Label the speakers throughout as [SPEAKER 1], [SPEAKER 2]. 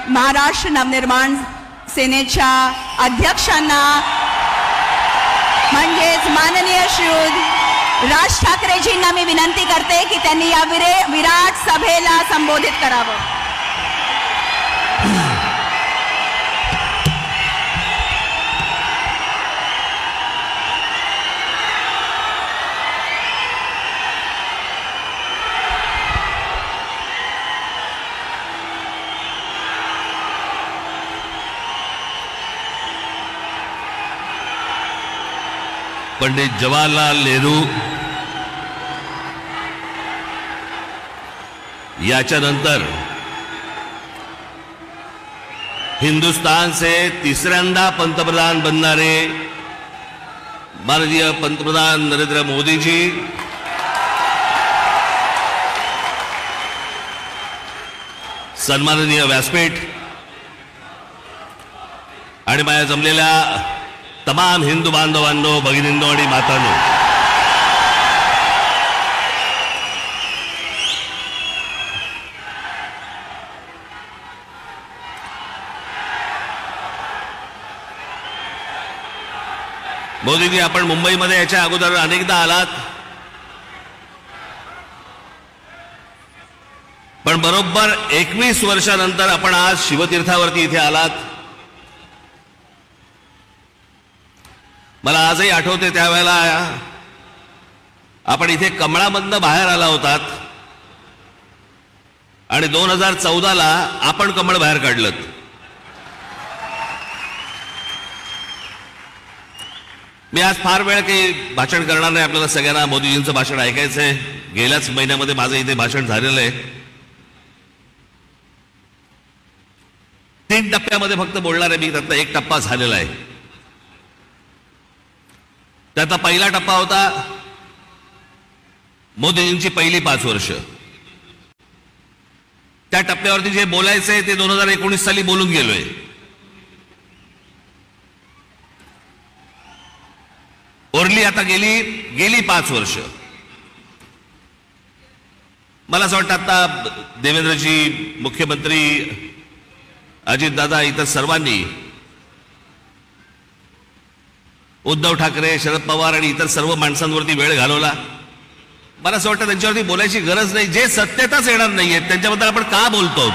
[SPEAKER 1] महाराष्ट्र नवनिर्माण सेनेच्या अध्यक्षांना म्हणजेच माननीय श्री राज ठाकरेजींना मी विनंती करते की त्यांनी या विराट सभेला संबोधित करावं.
[SPEAKER 2] पंडित जवाहरलाल नेहरू याच्यानंतर हिंदुस्तान से तिसऱ्यांदा पंतप्रधान बनणारे माननीय पंतप्रधान नरेंद्र मोदी जी, सन्माननीय व्यासपीठ आणि माझ्या जमलेल्या तमाम हिंदू बांधवांनो, भगिनींनो आणि मातांनो, मोदीजी आपण मुंबईमध्ये याच्या अगोदर अनेकदा आलात, पण बरोबर 21 वर्षानंतर आपण आज शिवतीर्थावरती इथे आलात. मला आजही आठवते त्यावेळेला आपण इथे कमळामधनं बाहेर आला होतात आणि 2014ला आपण कमळ बाहेर काढलं. मी आज फार वेळ काही भाषण करणार नाही. आपल्याला सगळ्यांना मोदीजींचं भाषण ऐकायचंय. गेल्याच महिन्यामध्ये माझं इथे भाषण झालेलं आहे. 3 टप्प्यामध्ये फक्त बोलणार आहे मी. त्यातला 1 टप्पा झालेला आहे. त्याचा पहिला टप्पा होता मोदीजींची पहिली 5 वर्ष. त्या टप्प्यावरती जे बोलायचंय ते 2019 साली बोलून गेलोय. ओरली आता गेली 5 वर्ष. मला असं वाटतं आता देवेंद्रजी, मुख्यमंत्री अजितदादा, इतर सर्वांनी, उद्धव ठाकरे, शरद पवार आणि इतर सर्व माणसांवरती वेळ घालवला. मला असं वाटतं त्यांच्यावरती बोलायची गरज नाही. जे सत्तेतच येणार नाहीये त्यांच्याबद्दल आपण का बोलतो?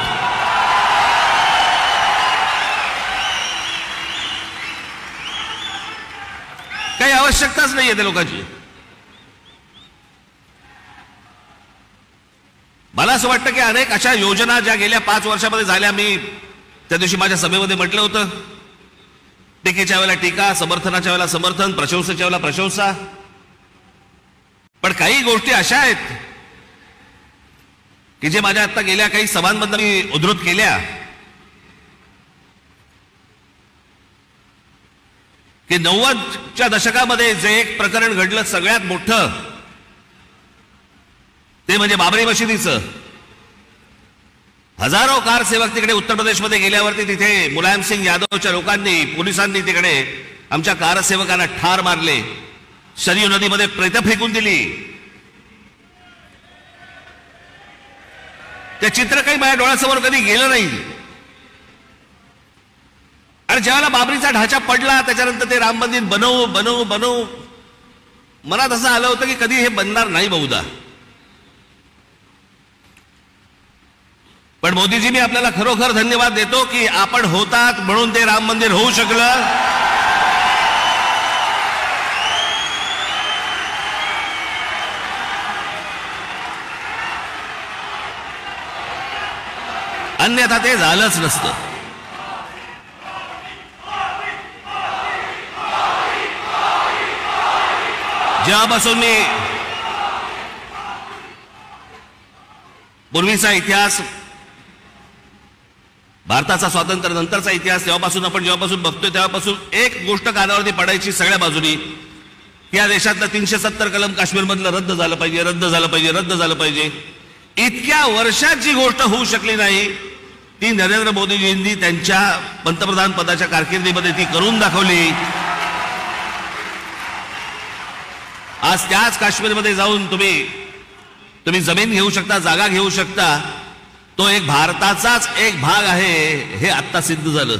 [SPEAKER 2] काही आवश्यकताच नाहीये त्या लोकांची. मला असं वाटतं की अनेक अशा योजना ज्या गेल्या 5 वर्षामध्ये झाल्या, मी त्या दिवशी माझ्या सभेमध्ये म्हटलं होतं, टीकेच्या वेळेला टीका, समर्थनाच्या वेळेला समर्थन, प्रशंसेच्या वेळेला प्रशंसा. पण काही गोष्टी अशा आहेत की जे माझ्या आता गेल्या काही सभांमधनं मी उद्धृत केल्या की 90च्या दशकामध्ये जे एक प्रकरण घडलं सगळ्यात मोठं ते म्हणजे बाबरी मशिदीचं. हजारो कारसेवक तिकडे उत्तर प्रदेशमध्ये गेल्यावरती तिथे मुलायम सिंग यादवच्या लोकांनी, पोलिसांनी तिकडे आमच्या कारसेवकांना ठार मारले, सरयू नदीमध्ये प्रेतं फेकून दिली. ते चित्र काही माझ्या डोळ्यासमोर कधी गेलं नाही. आणि ज्यावेळेला बाबरीचा ढाचा पडला त्याच्यानंतर ते राम मंदिर बनवू मनात असं आलं होतं की कधी हे बनणार नाही बहुधा. पण मोदीजी, मी आपल्याला खरोखर धन्यवाद देतो की आपण होतात म्हणून ते राम मंदिर होऊ शकलं. अन्यथा ते झालंच नसतं. जेव्हापासून मी पूर्वीचा इतिहास, भारताचा स्वातंत्र्य नंतरचा इतिहास जेव्हापासून बघतोय तेव्हापासून एक गोष्ट कानावरती पडायची सगळ्या बाजूनी, या देशातलं 370 कलम काश्मीरमधलं रद्द झालं पाहिजे. इतक्या वर्षात जी गोष्ट होऊ शकली नाही ती नरेंद्र मोदीजींनी त्यांच्या पंतप्रधान पदाच्या कारकिर्दीमध्ये ती करून दाखवली. आज त्याच काश्मीरमध्ये जाऊन तुम्ही जमीन घेऊ शकता, जागा घेऊ शकता. तो एक भारताचाच एक भाग आहे हे आत्ता सिद्ध झालं.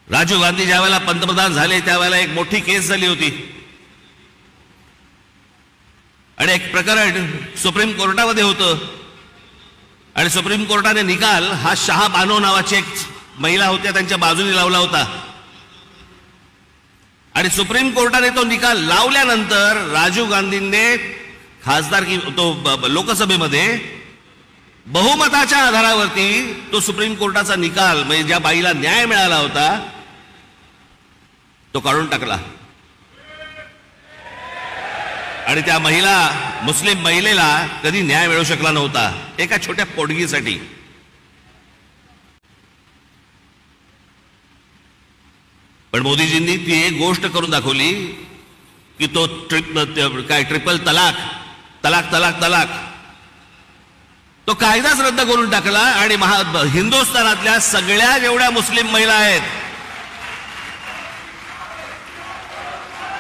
[SPEAKER 2] राजीव गांधी ज्या वेळेला पंतप्रधान झाले त्यावेळेला एक मोठी केस झाली होती आणि एक प्रकरण सुप्रीम कोर्टामध्ये होतं आणि सुप्रीम कोर्टाने निकाल हा शाह बानो नावाची एक महिला होत्या त्यांच्या बाजूने लावला होता आणि सुप्रीम कोर्टाने तो निकाल लावल्यानंतर राजीव गांधींनी खासदारकी तो लोकसभेमध्ये बहुमताच्या आधारावरती तो सुप्रीम कोर्टाचा निकाल म्हणजे ज्या बाईला न्याय मिळाला होता तो काढून टाकला आणि त्या मुस्लिम महिलेला कधी न्याय मिळू शकला नव्हता एका छोट्या पोटगीसाठी. पण मोदीजींनी ती एक गोष्ट करून दाखवली की तो ट्रिपल तलाक तलाक तलाक तलाक तो कायदाच रद्द करून टाकला आणि हिंदुस्थानातल्या सगळ्या जेवढ्या मुस्लिम महिला आहेत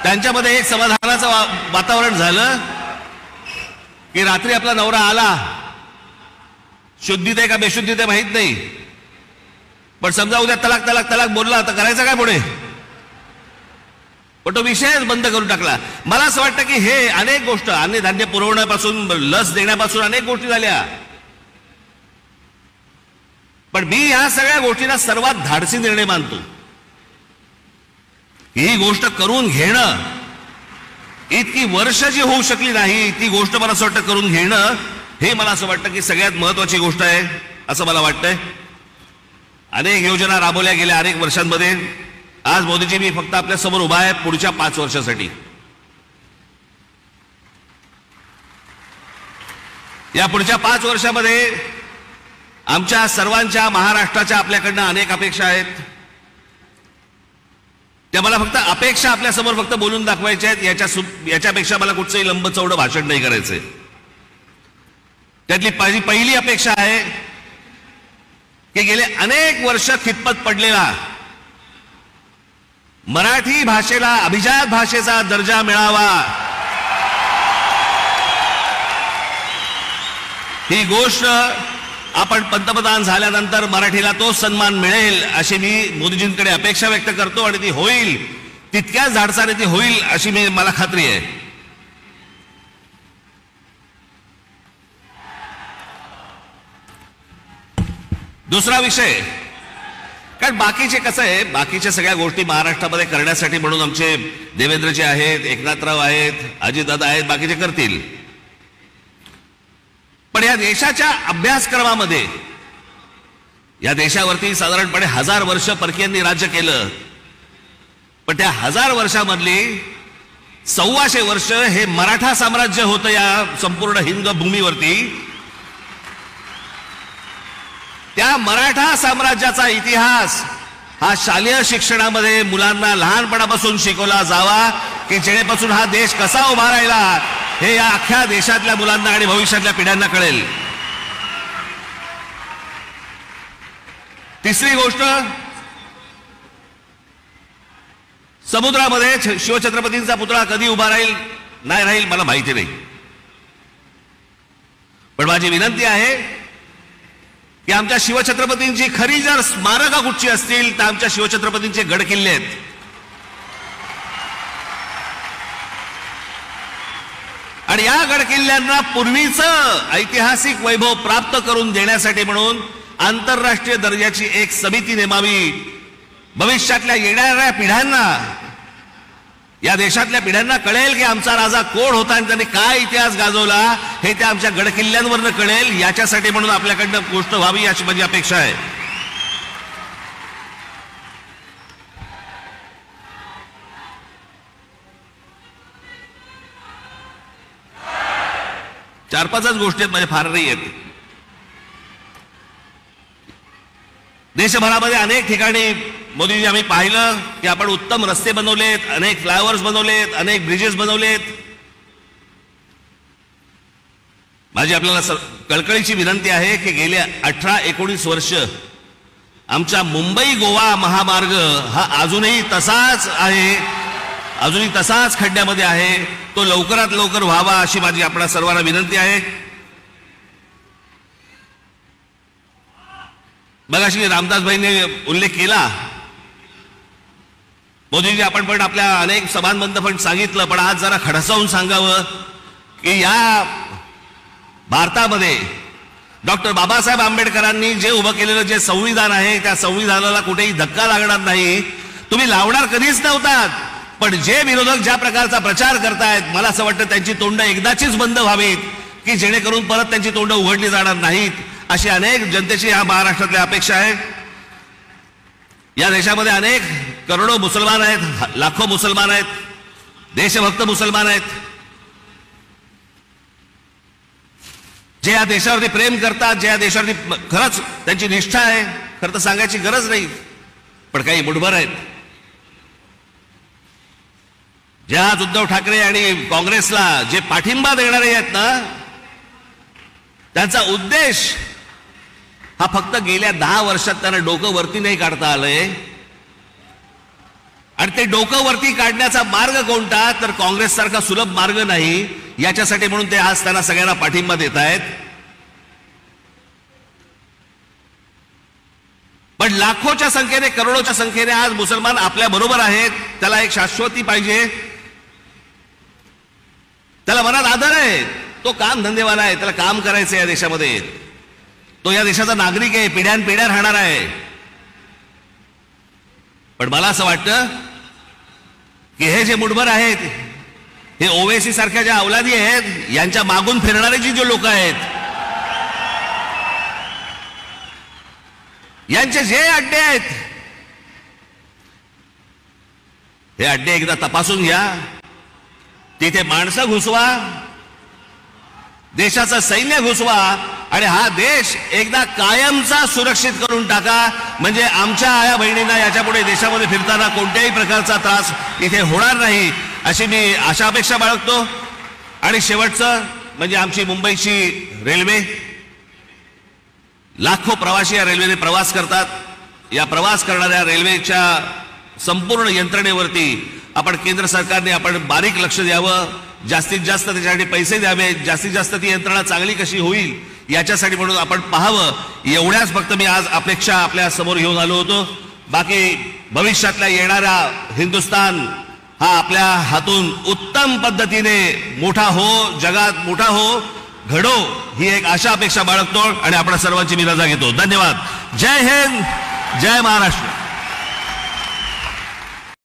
[SPEAKER 2] त्यांच्यामध्ये एक समाधानाचं वातावरण झालं की रात्री आपला नवरा आला, शुद्धीत आहे का बेशुद्धीत आहे माहित नाही, पण समजा उद्या तलाक तलाक तलाक बोलला तर करायचं काय पुढे, पण तो विषयच बंद करून टाकला. मला असं वाटतं की हे अनेक गोष्ट अन्नधान्य पुरवण्यापासून लस देण्यापासून अनेक गोष्टी झाल्या, पण मी ह्या सगळ्या गोष्टींना सर्वात धाडसी निर्णय मानतो. ही गोष्ट करून घेणं इतकी वर्ष जी होऊ शकली नाही ती गोष्ट मला असं वाटतं करून घेणं हे मला असं वाटतं की सगळ्यात महत्वाची गोष्ट आहे असं मला वाटतंय. अनेक योजना राबवल्या गेल्या अनेक वर्षांमध्ये. आज मोदीजी मी फक्त आपल्या समोर उभा आहे पुढच्या 5 वर्षासाठी. या पुढच्या 5 वर्षामध्ये आमच्या सर्वांच्या महाराष्ट्राच्या आपल्याकडनं अनेक अपेक्षा आहेत. त्या मला फक्त अपेक्षा आपल्या समोर फक्त बोलून दाखवायच्या आहेत. याच्यापेक्षा मला कुठचंही लंबचौडं भाषण नाही करायचंय. त्यातली पहिली अपेक्षा आहे की गेले अनेक वर्ष खितपत पडलेला मराठी भाषेला अभिजात भाषेचा दर्जा मिळावा. ही गोष्ट आपण पंतप्रधान झाल्यानंतर मराठीला तो सन्मान मिळेल अशी मी मोदीजींकडे अपेक्षा व्यक्त करतो आणि ती होईल, तितक्याच धाडसाने ती होईल अशी मला खात्री आहे. दुसरा विषय, कारण बाकीचे कसं आहे, बाकीच्या सगळ्या गोष्टी महाराष्ट्रामध्ये करण्यासाठी म्हणून आमचे देवेंद्रजी आहेत, एकनाथराव आहेत, अजितदादा आहेत, बाकीचे करतील. पण या देशाच्या अभ्यासक्रमामध्ये या देशावरती साधारणपणे 1000 वर्ष परकीयांनी राज्य केलं, पण त्या 1000 वर्षामधली 1400 वर्ष हे मराठा साम्राज्य होतं या संपूर्ण हिंद भूमीवरती. त्या मराठा साम्राज्याचा इतिहास हा शालेय शिक्षणामध्ये मुलांना लहानपणापासून शिकवला जावा की जेणेपासून हा देश कसा उभा राहिला हे या अख्ख्या देशातल्या मुलांना आणि भविष्यातल्या पिढ्यांना कळेल. तिसरी गोष्ट, समुद्रामध्ये शिवछत्रपतींचा पुतळा कधी उभा राहील नाही राहील मला माहिती नाही, पण माझी विनंती आहे की आमच्या शिवछत्रपतींची खरी जर स्मारकं कुठची असतील तर आमच्या शिवछत्रपतींचे गड किल्ले आहेत. आणि या गड किल्ल्यांना पूर्वीचं ऐतिहासिक वैभव प्राप्त करून देण्यासाठी म्हणून आंतरराष्ट्रीय दर्जाची एक समिती नेमावी. भविष्यातल्या येणाऱ्या पिढ्यांना, या देशातल्या पिढ्यांना कळेल की आमचा राजा कोण होता आणि त्यांनी काय इतिहास गाजवला हे त्या आमच्या गडकिल्ल्यांवरनं कळेल. याच्यासाठी म्हणून आपल्याकडनं गोष्ट व्हावी अशी माझी अपेक्षा आहे. चार पाचच गोष्टी आहेत, माझ्या फार नाही आहेत. देशभरामध्ये अनेक ठिकाणी मोदीजी आम्ही पाहिलं की आपण उत्तम रस्ते बनवलेत, अनेक फ्लायओव्हर्स बनवलेत, अनेक ब्रिजेस बनवलेत. माझी आपल्याला कळकळीची विनंती आहे की गेल्या 18-19 वर्ष आमचा मुंबई गोवा महामार्ग हा अजूनही तसाच आहे, अजूनही तसाच खड्ड्यामध्ये आहे, तो लवकरात लवकर व्हावा अशी माझी आपणा सर्वांना विनंती आहे. मगाशी रामदासभाईंनी उल्लेख केला, मोदीजी आपण पण आपल्या अनेक सभांमधून पण सांगितलं, पण आज जरा खडसावून सांगावं की या भारतामध्ये डॉक्टर बाबासाहेब आंबेडकरांनी जे उभं केलेलं जे संविधान आहे त्या संविधानाला कुठेही धक्का लागणार नाही. तुम्ही लावणार कधीच नव्हतात, पण जे विरोधक ज्या प्रकारचा प्रचार करतायत, मला असं वाटतं त्यांची तोंड एकदाचीच बंद व्हावीत की जेणेकरून परत त्यांची तोंड उघडली जाणार नाहीत, अशी अनेक जनतेची या महाराष्ट्रातल्या अपेक्षा आहे. या देशामध्ये अनेक करोडो मुसलमान आहेत, लाखो मुसलमान आहेत, देशभक्त मुसलमान आहेत, जे या देशावरती प्रेम करतात, जे या देशावरती खरंच त्यांची निष्ठा आहे. खरं तर सांगायची गरज नाही, पण काही मुठभर आहेत जे आज उद्धव ठाकरे आणि काँग्रेसला जे पाठिंबा देणारे आहेत ना, त्यांचा उद्देश हा फक्त गेल्या 10 वर्षात त्यांना डोकं वरती नाही काढता आलंय. आणि ते डोकं वरती काढण्याचा मार्ग कोणता, तर काँग्रेस सारखा सुलभ मार्ग नाही. याच्यासाठी म्हणून ते आज त्यांना सगळ्यांना पाठिंबा देत आहेत. पण लाखोच्या संख्येने, करोडोच्या संख्येने आज मुसलमान आपल्या बरोबर आहेत. त्याला एक शाश्वती पाहिजे, त्याला मनात आदर आहे, तो काम धंदेवाला आहे, त्याला काम करायचं या देशामध्ये, तो या देशाचा नागरिक आहे, पिढ्यानपिढ्या राहणार आहे. पण मला असं वाटतं की हे जे मुठभर आहेत, हे ओवेसी सारख्या ज्या अवलादी आहेत, यांच्या मागून फिरणारे जे लोक आहेत, यांचे जे अड्डे आहेत, हे अड्डे एकदा तपासून घ्या. तिथे माणसं घुसवा, देशाचं सैन्य घुसवा आणि हा देश एकदा कायमचा सुरक्षित करून टाका. म्हणजे आमच्या आया बहिणींना याच्यापुढे देशामध्ये फिरताना कोणत्याही प्रकारचा त्रास इथे होणार नाही, अशी मी आशा अपेक्षा बाळगतो. आणि शेवटचं म्हणजे आमची मुंबईची रेल्वे, लाखो प्रवासी या रेल्वेने प्रवास करतात. या प्रवास करणाऱ्या रेल्वेच्या संपूर्ण यंत्रणेवरती आपण केंद्र सरकारने आपण बारीक लक्ष द्यावं, जास्तीत जास्त त्याच्यासाठी पैसे द्यावे, जास्तीत जास्त ती यंत्रणा चांगली कशी होईल याच्यासाठी म्हणून आपण पाहावं. एवढ्याच फक्त मी आज अपेक्षा आपल्या समोर घेऊन आलो होतो. बाकी भविष्यातल्या येणारा हिंदुस्तान हा आपल्या हातून उत्तम पद्धतीने मोठा हो, जगात मोठा हो, घडो, ही एक आशा अपेक्षा बाळगतो आणि आपल्या सर्वांची मी रजा घेतो. धन्यवाद. जय हिंद, जय महाराष्ट्र.